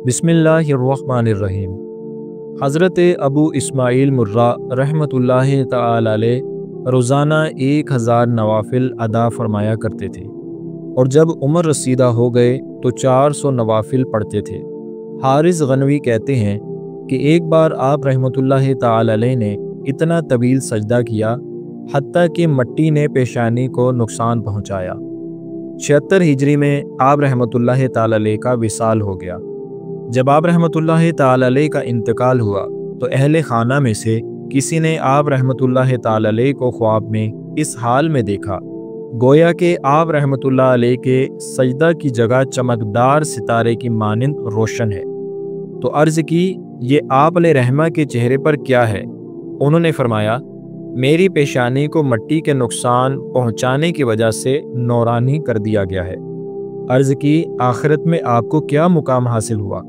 बिस्मिल्लाहिर्रहमानिर्रहीम। हज़रत अबू इस्माइल मुर्रा रहमतुल्लाहि तआला अलैह रोज़ाना 1000 नवाफिल अदा फरमाया करते थे और जब उम्र रसीदा हो गए तो 400 नवाफिल पढ़ते थे। हारिस गनवी कहते हैं कि एक बार आप रहमतुल्लाहि तआला अलैह ने इतना तवील सजदा किया हत्ता कि मट्टी ने पेशानी को नुकसान पहुँचाया। 76 हिजरी में आप रहमतुल्लाहि तआला अलैह का विसाल हो गया। जब आप रहमतुल्लाहि तआला अलैह का इंतकाल हुआ तो अहले खाना में से किसी ने आप रहमतुल्लाहि तआला अलैह को ख्वाब में इस हाल में देखा गोया कि आप रहमतुल्लाह अलैह के सजदा की जगह चमकदार सितारे की मानिंद रोशन है। तो अर्ज़ की, ये आप रहमा के चेहरे पर क्या है? उन्होंने फरमाया, मेरी पेशानी को मट्टी के नुकसान पहुँचाने की वजह से नौरानी कर दिया गया है। अर्ज़ की, आखिरत में आपको क्या मुकाम हासिल हुआ?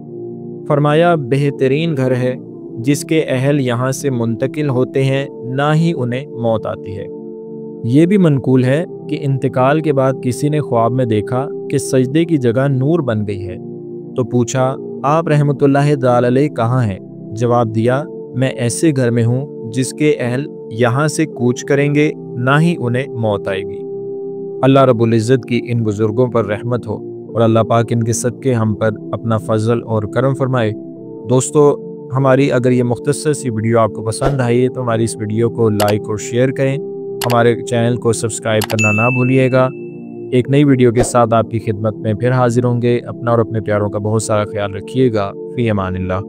फरमाया, बेहतरीन घर है जिसके अहल यहाँ से मुंतकिल होते हैं, ना ही उन्हें मौत आती है। ये भी मनकूल है कि इंतकाल के बाद किसी ने ख्वाब में देखा कि सजदे की जगह नूर बन गई है, तो पूछा, आप रहमतुल्लाहि तआला अलैह कहाँ हैं? जवाब दिया, मैं ऐसे घर में हूँ जिसके अहल यहाँ से कूच करेंगे, ना ही उन्हें मौत आएगी। अल्लाह रब्बुल इज़्ज़त की इन बुज़ुर्गों पर रहमत हो और अल्लाह पाक इनके सदक़े हम पर अपना फ़ज़ल और करम फरमाए। दोस्तों, हमारी अगर ये मुख्तसर सी वीडियो आपको पसंद आई है तो हमारी इस वीडियो को लाइक और शेयर करें। हमारे चैनल को सब्सक्राइब करना ना भूलिएगा। एक नई वीडियो के साथ आपकी खिदमत में फिर हाजिर होंगे। अपना और अपने प्यारों का बहुत सारा ख्याल रखिएगा। फ़ी अमानिल्लाह।